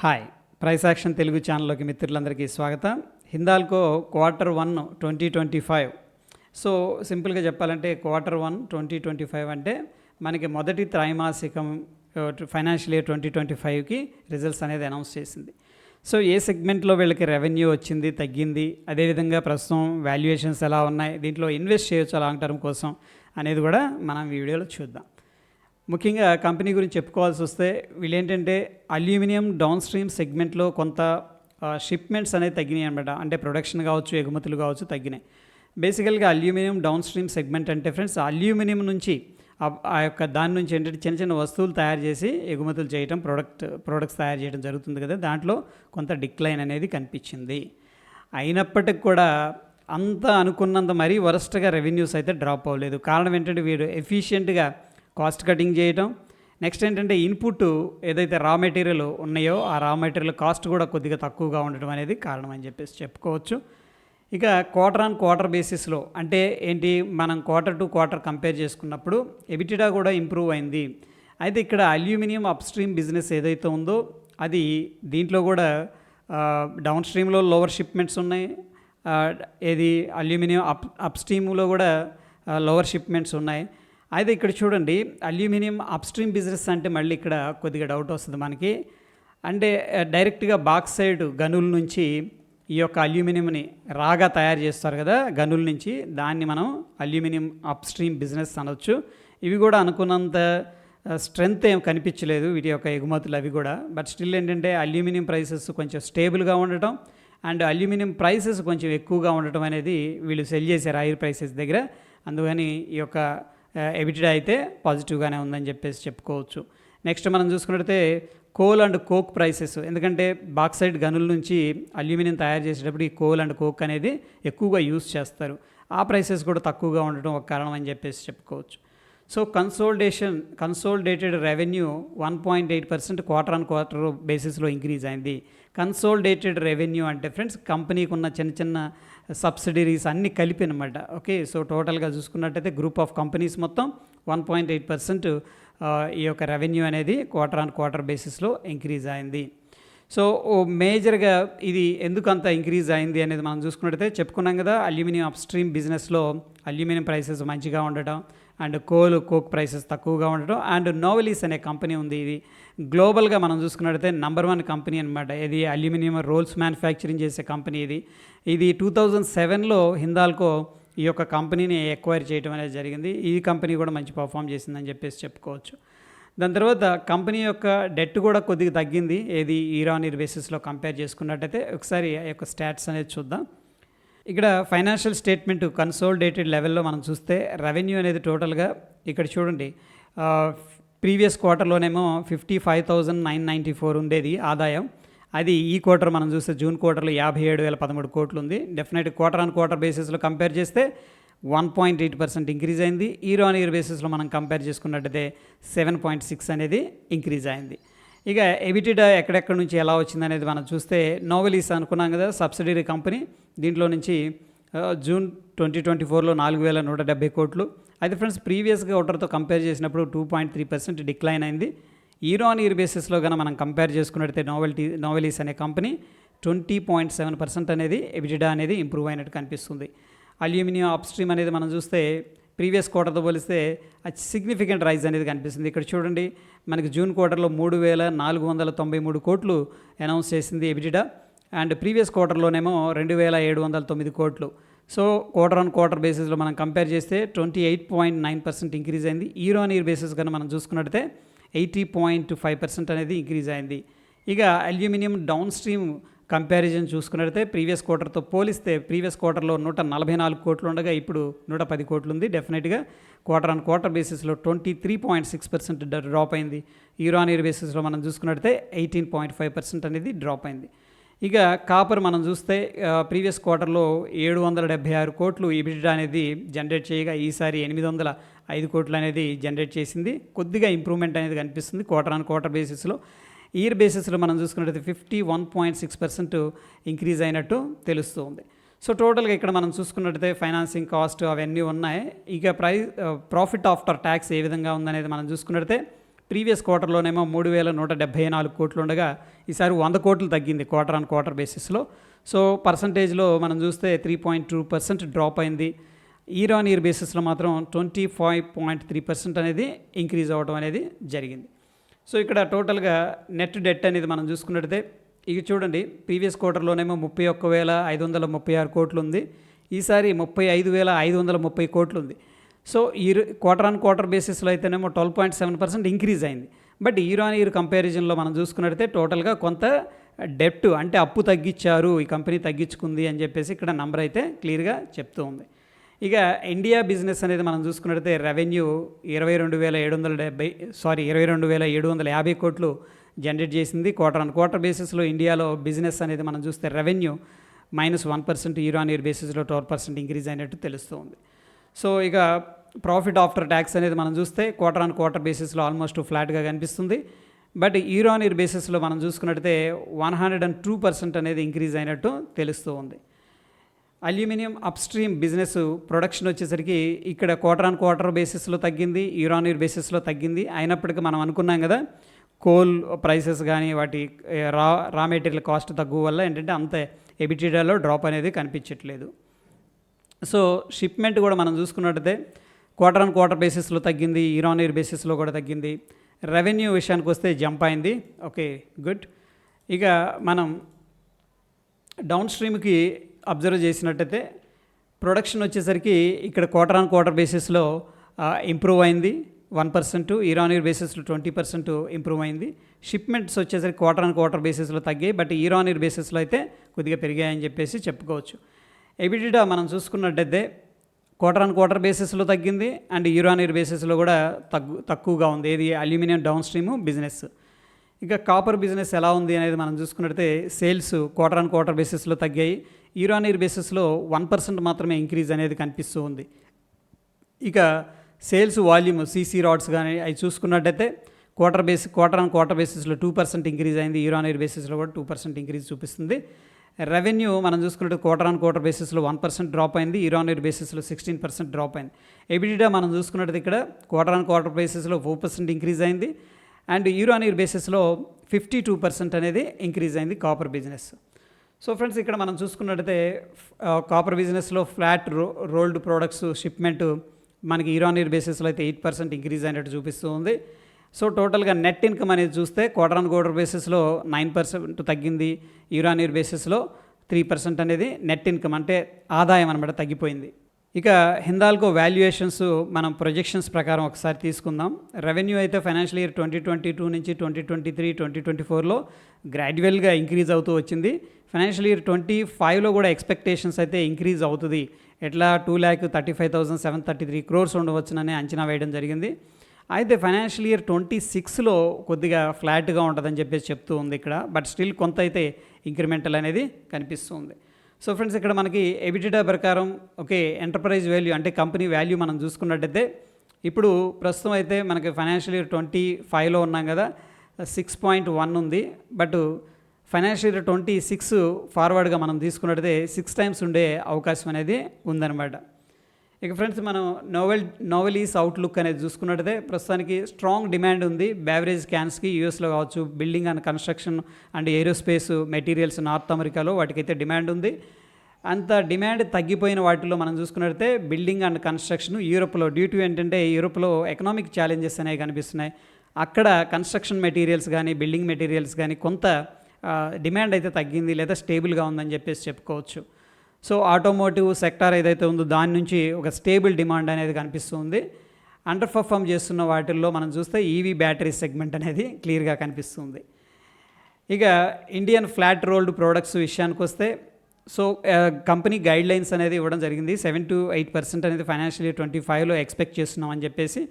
Hi, price action Telugu ఛానల్లోకి మిత్రులందరికీ స్వాగతం. హిందాల్కో Q1 2025. సో సింపుల్గా చెప్పాలంటే Q1 2025 అంటే మనకి మొదటి త్రైమాసికం ఫైనాన్షియల్ ఇయర్ 2025కి రిజల్ట్స్ అనేది అనౌన్స్ చేసింది. సో ఏ సెగ్మెంట్లో వీళ్ళకి రెవెన్యూ వచ్చింది, తగ్గింది, అదేవిధంగా ప్రస్తుతం వాల్యుయేషన్స్ ఎలా ఉన్నాయి, దీంట్లో ఇన్వెస్ట్ చేయొచ్చు లాంగ్ టర్మ్ కోసం అనేది కూడా మనం ఈ వీడియోలో చూద్దాం. ముఖ్యంగా కంపెనీ గురించి చెప్పుకోవాల్సి వస్తే వీళ్ళు ఏంటంటే అల్యూమినియం డౌన్ స్ట్రీమ్ సెగ్మెంట్లో కొంత షిప్మెంట్స్ అనేది తగ్గినాయి అనమాట. అంటే ప్రొడక్షన్ కావచ్చు, ఎగుమతులు కావచ్చు తగ్గినాయి. బేసికల్గా అల్యూమినియం డౌన్ స్ట్రీమ్ సెగ్మెంట్ అంటే ఫ్రెండ్స్ అల్యూమినియం నుంచి ఆ యొక్క దాని నుంచి ఏంటంటే చిన్న చిన్న వస్తువులు తయారు చేసి ఎగుమతులు చేయడం, ప్రొడక్ట్స్ తయారు చేయడం జరుగుతుంది కదా. దాంట్లో కొంత డిక్లైన్ అనేది కనిపించింది. అయినప్పటికి కూడా అంత అనుకున్నంత మరీ వరస్ట్గా రెవెన్యూస్ అయితే డ్రాప్ అవ్వలేదు. కారణం ఏంటంటే వీడు ఎఫిషియెంట్గా కాస్ట్ కటింగ్ చేయటం, నెక్స్ట్ ఏంటంటే ఇన్పుట్ ఏదైతే రా మెటీరియల్ ఉన్నాయో ఆ రా మెటీరియల్ కాస్ట్ కూడా కొద్దిగా తక్కువగా ఉండటం అనేది కారణం అని చెప్పేసి చెప్పుకోవచ్చు. ఇక క్వార్టర్ బేసిస్లో అంటే ఏంటి, మనం క్వార్టర్ టు క్వార్టర్ కంపేర్ చేసుకున్నప్పుడు ఎబిటిడా కూడా ఇంప్రూవ్ అయింది. అయితే ఇక్కడ అల్యూమినియం అప్ స్ట్రీమ్ బిజినెస్ ఏదైతే ఉందో అది దీంట్లో కూడా డౌన్ స్ట్రీమ్లో లోవర్ షిప్మెంట్స్ ఉన్నాయి, ఏది అల్యూమినియం అప్ స్ట్రీమ్లో కూడా లోవర్ షిప్మెంట్స్ ఉన్నాయి. అయితే ఇక్కడ చూడండి, అల్యూమినియం అప్ స్ట్రీమ్ బిజినెస్ అంటే మళ్ళీ ఇక్కడ కొద్దిగా డౌట్ వస్తుంది మనకి. అంటే డైరెక్ట్గా బాక్సైడ్ గనుల నుంచి ఈ యొక్క అల్యూమినియంని రాగా తయారు చేస్తారు కదా గనుల నుంచి, దాన్ని మనం అల్యూమినియం అప్ స్ట్రీమ్ బిజినెస్ అనొచ్చు. ఇవి కూడా అనుకున్నంత స్ట్రెంగ్త్ ఏం కనిపించలేదు వీటి యొక్క ఎగుమతులు అవి కూడా. బట్ స్టిల్ ఏంటంటే అల్యూమినియం ప్రైసెస్ కొంచెం స్టేబుల్గా ఉండటం అండ్ అల్యూమినియం ప్రైసెస్ కొంచెం ఎక్కువగా ఉండటం అనేది వీళ్ళు సెల్ చేశారు హైర్ ప్రైసెస్ దగ్గర. అందుకని ఈ యొక్క ఎబిటిడా అయితే పాజిటివ్గానే ఉందని చెప్పేసి చెప్పుకోవచ్చు. నెక్స్ట్ మనం చూసుకున్నట్లయితే కోల్ అండ్ కోక్ ప్రైసెస్, ఎందుకంటే బాక్సైడ్ గనుల నుంచి అల్యూమినియం తయారు చేసేటప్పుడు ఈ కోల్ అండ్ కోక్ అనేది ఎక్కువగా యూస్ చేస్తారు. ఆ ప్రైసెస్ కూడా తక్కువగా ఉండటం ఒక కారణం అని చెప్పేసి చెప్పుకోవచ్చు. సో కన్సోలిడేటెడ్ రెవెన్యూ 1.8% క్వార్టర్ బేసిస్లో ఇంక్రీజ్ అయింది. కన్సోలిడేటెడ్ రెవెన్యూ అంటే ఫ్రెండ్స్ కంపెనీకి ఉన్న చిన్న చిన్న సబ్సిడరీస్ అన్నీ కలిపి అనమాట. ఓకే, సో టోటల్గా చూసుకున్నట్టయితే గ్రూప్ ఆఫ్ కంపెనీస్ మొత్తం 1.8% ఈ యొక్క రెవెన్యూ అనేది క్వార్టర్ బేసిస్లో ఇంక్రీజ్ అయింది. సో మేజర్గా ఇది ఎందుకు అంత ఇంక్రీజ్ అయింది అనేది మనం చూసుకున్నట్టయితే చెప్పుకున్నాం కదా, అల్యూమినియం అప్ స్ట్రీమ్ బిజినెస్లో అల్యూమినియం ప్రైసెస్ మంచిగా ఉండటం అండ్ కోక్ ప్రైసెస్ తక్కువగా ఉండటం అండ్ నోవెలిస్ అనే కంపెనీ ఉంది. ఇది గ్లోబల్గా మనం చూసుకున్నట్టయితే నెంబర్ 1 కంపెనీ అనమాట. ఇది అల్యూమినియం రోల్స్ మ్యానుఫ్యాక్చరింగ్ చేసే కంపెనీ. ఇది 2007లో హిందాల్కో ఈ యొక్క కంపెనీని ఎక్వైర్ చేయడం అనేది జరిగింది. ఈ కంపెనీ కూడా మంచి పర్ఫామ్ చేసిందని చెప్పేసి చెప్పుకోవచ్చు. దాని తర్వాత కంపెనీ యొక్క డెట్ కూడా కొద్దిగా తగ్గింది. ఏది ఇయర్ బేసిస్లో కంపేర్ చేసుకున్నట్టయితే ఒకసారి ఆ యొక్క స్టాట్స్ అనేది చూద్దాం. ఇక్కడ ఫైనాన్షియల్ స్టేట్మెంట్ కన్సోలిడేటెడ్ లెవెల్లో మనం చూస్తే రెవెన్యూ అనేది టోటల్గా ఇక్కడ చూడండి, ప్రీవియస్ క్వార్టర్లోనేమో 55,994 ఉండేది ఆదాయం. అది ఈ క్వార్టర్ మనం చూస్తే జూన్ క్వార్టర్లో 57,013 కోట్లు ఉంది. డెఫినెట్ క్వార్టర్ బేసిస్లో కంపేర్ చేస్తే 1.8% ఇంక్రీజ్ అయింది. ఇయర్ బేసిస్లో మనం కంపేర్ చేసుకున్నట్టయితే 7.6 అనేది ఇంక్రీజ్ అయింది. ఇక ఎబిటిడా ఎక్కడెక్కడ నుంచి ఎలా వచ్చింది అనేది మనం చూస్తే నోవెలిస్ అనుకున్నాం కదా సబ్సిడరీ కంపెనీ, దీంట్లో నుంచి జూన్ 2024లో 4,170 కోట్లు. అయితే ఫ్రెండ్స్ ప్రీవియస్ క్వార్టర్తో కంపేర్ చేసినప్పుడు 2.3% డిక్లైన్ అయింది. ఇయర్ బేసిస్లో కనుక మనం కంపేర్ చేసుకున్నట్టయితే నోవెలిస్ అనే కంపెనీ 20.7% అనేది ఎబిటిడా అనేది ఇంప్రూవ్ అయినట్టు కనిపిస్తుంది. అల్యూమినియం అప్ స్ట్రీమ్ అనేది మనం చూస్తే ప్రీవియస్ క్వార్టర్తో పోలిస్తే సిగ్నిఫికెంట్ రైజ్ అనేది కనిపిస్తుంది. ఇక్కడ చూడండి, మనకి జూన్ క్వార్టర్లో 3,493 కోట్లు అనౌన్స్ చేసింది ఎబిటిడా అండ్ ప్రీవియస్ క్వార్టర్లోనేమో 2,709 కోట్లు. సో క్వార్టర్ బేసిస్లో మనం కంపేర్ చేస్తే 28.9% ఇంక్రీజ్ అయింది. ఇయర్ బేసిస్ కన్నా మనం చూసుకున్నట్టయితే 80.5% అనేది ఇంక్రీజ్ అయింది. ఇక అల్యూమినియం డౌన్ స్ట్రీమ్ కంపారిజన్ చూసుకున్నట్టయితే ప్రీవియస్ క్వార్టర్తో పోలిస్తే ప్రీవియస్ క్వార్టర్లో 144 కోట్లు ఉండగా ఇప్పుడు 110 కోట్లు ఉంది. డెఫినెట్గా క్వార్టర్ బేసిస్లో 23.6% డ్రాప్ అయింది. ఇయర్ బేసిస్లో మనం చూసుకున్నట్టయితే 18.5% అనేది డ్రాప్ అయింది. ఇక కాపర్ మనం చూస్తే ప్రీవియస్ క్వార్టర్లో 776 కోట్లు ఎబిటిడా అనేది జనరేట్ చేయగా ఈసారి 805 కోట్లు అనేది జనరేట్ చేసింది. కొద్దిగా ఇంప్రూవ్మెంట్ అనేది కనిపిస్తుంది క్వార్టర్ బేసిస్లో. ఇయర్ బేసిస్లో మనం చూసుకున్నట్టయితే 51.6% ఇంక్రీజ్ అయినట్టు తెలుస్తుంది. సో టోటల్గా ఇక్కడ మనం చూసుకున్నట్టయితే ఫైనాన్సింగ్ కాస్ట్ అవన్నీ ఉన్నాయి. ఇక ప్రాఫిట్ ఆఫ్టర్ ట్యాక్స్ ఏ విధంగా ఉందనేది మనం చూసుకున్నట్టయితే ప్రీవియస్ క్వార్టర్లోనేమో 3,174 కోట్లు ఉండగా ఈసారి 100 కోట్లు తగ్గింది క్వార్టర్ ఆన్ క్వార్టర్ బేసిస్లో. సో పర్సంటేజ్లో మనం చూస్తే 3.2% డ్రాప్ అయింది. ఇయర్ ఆన్ ఇయర్ బేసిస్లో మాత్రం 25.3% అనేది ఇంక్రీజ్ అవ్వడం అనేది జరిగింది. సో ఇక్కడ టోటల్గా నెట్ డెట్ అనేది మనం చూసుకున్నట్టయితే ఇక చూడండి, ప్రీవియస్ క్వార్టర్లోనేమో 31,536 కోట్లు ఉంది, ఈసారి 35,530 కోట్లు ఉంది. సో ఈ క్వార్టర్ ఆన్ క్వార్టర్ బేసిస్లో అయితేనేమో 12.7% ఇంక్రీజ్ అయింది. బట్ ఇయర్ ఆన్ ఇయర్ కంపారిజన్లో మనం చూసుకున్నట్టయితే టోటల్గా కొంత డెప్ట్ అంటే అప్పు తగ్గించారు, ఈ కంపెనీ తగ్గించుకుంది అని చెప్పేసి ఇక్కడ నంబర్ అయితే క్లియర్గా చెప్తూ ఉంది. ఇక ఇండియా బిజినెస్ అనేది మనం చూసుకున్నట్టయితే రెవెన్యూ 22,750 కోట్లు జనరేట్ చేసింది. క్వార్టర్ ఆన్ క్వార్టర్ బేసిస్లో ఇండియాలో బిజినెస్ అనేది మనం చూస్తే రెవెన్యూ -1%, ఇయర్ ఆన్ ఇయర్ బేసిస్లో 12% ఇంక్రీజ్ అయినట్టు తెలుస్తుంది. సో ఇక ప్రాఫిట్ ఆఫ్టర్ ట్యాక్స్ అనేది మనం చూస్తే క్వార్టర్ ఆన్ క్వార్టర్ బేసిస్లో ఆల్మోస్ట్ ఫ్లాట్గా కనిపిస్తుంది. బట్ ఇయర్ ఆన్ ఇయర్ బేసిస్లో మనం చూసుకున్నట్టయితే 102% అనేది ఇంక్రీజ్ అయినట్టు తెలుస్తూ ఉంది. అల్యూమినియం అప్స్ట్రీమ్ బిజినెస్ ప్రొడక్షన్ వచ్చేసరికి ఇక్కడ క్వార్టర్ ఆన్ క్వార్టర్ బేసిస్లో తగ్గింది, ఇయర్ ఆన్ ఇయర్ బేసిస్లో తగ్గింది. అయినప్పటికీ మనం అనుకున్నాం కదా, కోల్ ప్రైసెస్ కానీ వాటి రా మెటీరియల్ కాస్ట్ తగ్గు వల్ల ఏంటంటే అంత ఎబిటిడాలో డ్రాప్ అనేది కనిపించట్లేదు. సో షిప్మెంట్ కూడా మనం చూసుకున్నట్టయితే క్వార్టర్ ఆన్ క్వార్టర్ బేసిస్లో తగ్గింది, ఇయర్ ఆన్ ఇయర్ బేసిస్లో కూడా తగ్గింది. రెవెన్యూ విషయానికి వస్తే జంప్ అయింది. Okay, good. ఇక మనం డౌన్ స్ట్రీమ్కి అబ్జర్వ్ చేసినట్టయితే ప్రొడక్షన్ వచ్చేసరికి ఇక్కడ క్వార్టర్ ఆన్ క్వార్టర్ బేసిస్లో ఇంప్రూవ్ అయింది 1%, ఇయర్ ఆన్ ఇయర్ బేసిస్లో 20% ఇంప్రూవ్ అయింది. షిప్మెంట్స్ వచ్చేసరికి క్వార్టర్ ఆన్ క్వార్టర్ బేసిస్లో తగ్గాయి, బట్ ఇయర్ ఆన్ ఇయర్ బేసిస్లో అయితే కొద్దిగా పెరిగాయని చెప్పేసి చెప్పుకోవచ్చు. ఎబిటిడా మనం చూసుకున్నట్టయితే క్వార్టర్ ఆన్ క్వార్టర్ బేసిస్లో తగ్గింది అండ్ ఇయర్ ఆన్ ఇయర్ బేసిస్లో కూడా తక్కువగా ఉంది. ఏది అల్యూమినియం డౌన్ స్ట్రీమ్ బిజినెస్. ఇక కాపర్ బిజినెస్ ఎలా ఉంది అనేది మనం చూసుకున్నట్టయితే సేల్స్ క్వార్టర్ ఆన్ క్వార్టర్ బేసిస్లో తగ్గాయి, ఇయర్ ఆన్ ఇయర్ బేసిస్లో 1% మాత్రమే ఇంక్రీజ్ అనేది కనిపిస్తూ ఉంది. ఇక సేల్స్ వాల్యూమ్ సీసీ రాడ్స్ కానీ అవి చూసుకున్నట్టయితే క్వార్టర్ ఆన్ క్వార్టర్ బేసిస్లో 2% ఇంక్రీజ్ అయింది, ఇయర్ ఆన్ ఇయర్ బేసిస్లో కూడా 2% ఇంక్రీజ్ చూపిస్తుంది. రెవెన్యూ మనం చూసుకుంటే క్వార్టర్ ఆన్ క్వార్టర్ బేసిస్లో 1% డ్రాప్ అయింది, ఇయర్ ఆన్ ఇయర్ బేసిస్లో 16% డ్రాప్ అయింది. ఎబిటిడా మనం చూసుకున్నట్టు ఇక్కడ క్వార్టర్ ఆన్ క్వార్టర్ బేసిస్లో 4% ఇంక్రీజ్ అయింది అండ్ ఇయర్ ఆన్ ఇయర్ బేసిస్లో 52% అనేది ఇంక్రీజ్ అయింది కాపర్ బిజినెస్. సో ఫ్రెండ్స్, ఇక్కడ మనం చూసుకున్నట్టయితే కాపర్ బిజినెస్లో ఫ్లాట్ రోల్డ్ ప్రోడక్ట్స్ షిప్మెంట్ మనకి ఇయర్ ఆన్ ఇయర్ బేసిస్లో అయితే 8% ఇంక్రీజ్ అయినట్టు చూపిస్తూ ఉంది. సో టోటల్గా నెట్ ఇన్కమ్ అనేది చూస్తే క్వార్టర్ ఆన్ క్వార్టర్ బేసిస్లో 9% తగ్గింది, ఇయర్ ఆన్ ఇయర్ బేసిస్లో 3% అనేది నెట్ ఇన్కమ్ అంటే ఆదాయం అనమాట తగ్గిపోయింది. ఇక హిందాల్కో వాల్యుయేషన్స్ మనం ప్రొజెక్షన్స్ ప్రకారం ఒకసారి తీసుకుందాం. రెవెన్యూ అయితే ఫైనాన్షియల్ ఇయర్ 2022 నుంచి 2023, 2024లో గ్రాడ్యువల్గా ఇంక్రీజ్ అవుతూ వచ్చింది. ఫైనాన్షియల్ ఇయర్ 25లో కూడా ఎక్స్పెక్టేషన్స్ అయితే ఇంక్రీజ్ అవుతుంది. ఎట్లా 2,35,733 crores ఉండవచ్చునని అంచనా వేయడం జరిగింది. అయితే ఫైనాన్షియల్ ఇయర్ 26లో కొద్దిగా ఫ్లాట్గా ఉంటుందని చెప్పేసి చెప్తూ ఉంది ఇక్కడ, బట్ స్టిల్ కొంత అయితే ఇంక్రిమెంటల్ అనేది కనిపిస్తుంది. సో ఫ్రెండ్స్, ఇక్కడ మనకి ఎబిటిడా ప్రకారం ఓకే ఎంటర్ప్రైజ్ వాల్యూ అంటే కంపెనీ వాల్యూ మనం చూసుకున్నట్టయితే ఇప్పుడు ప్రస్తుతం అయితే మనకి ఫైనాన్షియల్ ఇయర్ 25లో ఉన్నాం కదా, 6.1 ఉంది. బట్ ఫైనాన్షియల్ ఇయర్ 26 ఫార్వర్డ్గా మనం తీసుకున్నట్టయితే 6 times ఉండే అవకాశం అనేది ఉందన్నమాట. ఇక ఫ్రెండ్స్, మనం నోవెలీస్ అవుట్లుక్ అనేది చూసుకున్నట్టయితే ప్రస్తుతానికి స్ట్రాంగ్ డిమాండ్ ఉంది బ్యావరేజ్ క్యాన్స్కి. యూఎస్లో కావచ్చు, building and construction and aerospace materials north అమెరికాలో వాటికైతే డిమాండ్ ఉంది. అంత డిమాండ్ తగ్గిపోయిన వాటిలో మనం చూసుకున్నట్టయితే బిల్డింగ్ అండ్ కన్స్ట్రక్షన్ యూరోప్లో డ్యూ టు ఏంటంటే యూరోప్లో ఎకనామిక్ ఛాలెంజెస్ అనేవి కనిపిస్తున్నాయి. అక్కడ కన్స్ట్రక్షన్ మెటీరియల్స్ కానీ బిల్డింగ్ మెటీరియల్స్ కానీ కొంత డిమాండ్ అయితే తగ్గింది లేదా స్టేబుల్గా ఉందని చెప్పేసి చెప్పుకోవచ్చు. సో ఆటోమోటివ్ సెక్టార్ ఏదైతే ఉందో దాని నుంచి ఒక స్టేబుల్ డిమాండ్ అనేది కనిపిస్తుంది. అండర్ పర్ఫామ్ చేస్తున్న వాటిల్లో మనం చూస్తే ఈవీ బ్యాటరీ సెగ్మెంట్ అనేది క్లియర్గా కనిపిస్తుంది. ఇక ఇండియన్ ఫ్లాట్ రోల్డ్ ప్రోడక్ట్స్ విషయానికి వస్తే సో కంపెనీ గైడ్ లైన్స్ అనేది ఇవ్వడం జరిగింది. 7 to 8% అనేది ఫైనాన్షియల్ ఇయర్ 25లో ఎక్స్పెక్ట్ చేస్తున్నాం అని చెప్పేసి.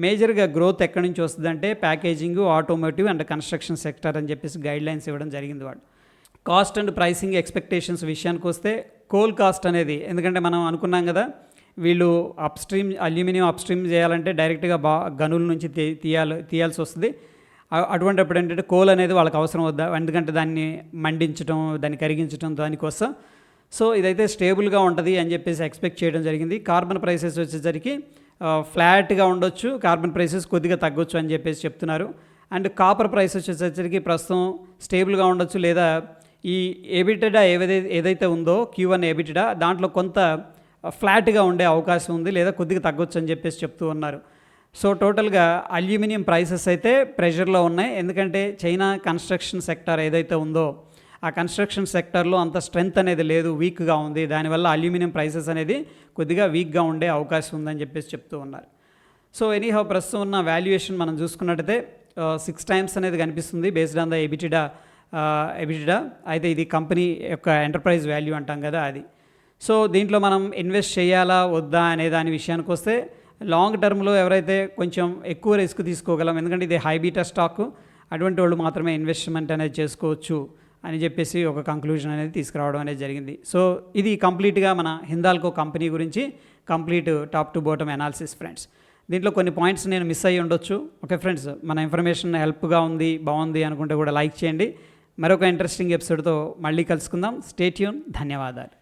మేజర్గా గ్రోత్ ఎక్కడి నుంచి వస్తుందంటే packaging, automotive and construction sector అని చెప్పేసి గైడ్ లైన్స్ ఇవ్వడం జరిగింది వాళ్ళు. కాస్ట్ అండ్ ప్రైసింగ్ ఎక్స్పెక్టేషన్స్ విషయానికి వస్తే కోల్ కాస్ట్ అనేది, ఎందుకంటే మనం అనుకున్నాం కదా వీళ్ళు అప్స్ట్రీమ్ అల్యూమినియం అప్స్ట్రీమ్ చేయాలంటే డైరెక్ట్గా గనుల నుంచి తీయాల్సి వస్తుంది. అటువంటిప్పుడు ఏంటంటే కోల్ అనేది వాళ్ళకి అవసరం వద్దా, ఎందుకంటే దాన్ని మండించడం, దాన్ని కరిగించడం దానికోసం. సో ఇదైతే స్టేబుల్గా ఉంటుంది అని చెప్పేసి ఎక్స్పెక్ట్ చేయడం జరిగింది. కార్బన్ ప్రైసెస్ వచ్చేసరికి ఫ్లాట్గా ఉండొచ్చు, కార్బన్ ప్రైసెస్ కొద్దిగా తగ్గొచ్చు అని చెప్పేసి చెప్తున్నారు. అండ్ కాపర్ ప్రైస్ వచ్చేసరికి ప్రస్తుతం స్టేబుల్గా ఉండొచ్చు, లేదా ఈ ఎబిటెడా ఏదైతే ఉందో Q1 ఎబిటెడా దాంట్లో కొంత ఫ్లాట్గా ఉండే అవకాశం ఉంది, లేదా కొద్దిగా తగ్గొచ్చు అని చెప్పేసి చెప్తూ ఉన్నారు. సో టోటల్గా అల్యూమినియం ప్రైసెస్ అయితే ప్రెషర్లో ఉన్నాయి, ఎందుకంటే చైనా కన్స్ట్రక్షన్ సెక్టార్ ఏదైతే ఉందో ఆ కన్స్ట్రక్షన్ సెక్టార్లో అంత స్ట్రెంగ్త్ అనేది లేదు, వీక్గా ఉంది. దానివల్ల అల్యూమినియం ప్రైసెస్ అనేది కొద్దిగా వీక్గా ఉండే అవకాశం ఉందని చెప్పేసి చెప్తూ ఉన్నారు. సో ఎనీహౌ ప్రస్తుతం ఉన్న వాల్యుయేషన్ మనం చూసుకున్నట్టయితే 6 times అనేది కనిపిస్తుంది బేస్డ్ ఆన్ ద ఎబిటెడా. అయితే ఇది కంపెనీ యొక్క ఎంటర్ప్రైజ్ వాల్యూ అంటాం కదా అది. సో దీంట్లో మనం ఇన్వెస్ట్ చేయాలా వద్దా అనే దాని విషయానికి వస్తే లాంగ్ టర్మ్లో ఎవరైతే కొంచెం ఎక్కువ రిస్క్ తీసుకోగలం, ఎందుకంటే ఇది హై బీటా స్టాక్, అటువంటి వాళ్ళు మాత్రమే ఇన్వెస్ట్మెంట్ అనేది చేసుకోవచ్చు అని చెప్పేసి ఒక కంక్లూజన్ అనేది తీసుకురావడం అనేది జరిగింది. సో ఇది కంప్లీట్గా మన హిందాల్కో కంపెనీ గురించి complete top to bottom analysis friends. దీంట్లో కొన్ని పాయింట్స్ నేను మిస్ అయ్యి ఉండొచ్చు. ఓకే ఫ్రెండ్స్, మన ఇన్ఫర్మేషన్ హెల్ప్గా ఉంది, బాగుంది అనుకుంటే కూడా లైక్ చేయండి. మరొక ఇంట్రెస్టింగ్ ఎపిసోడ్తో మళ్ళీ కలుసుకుందాం. Stay tune. ధన్యవాదాలు.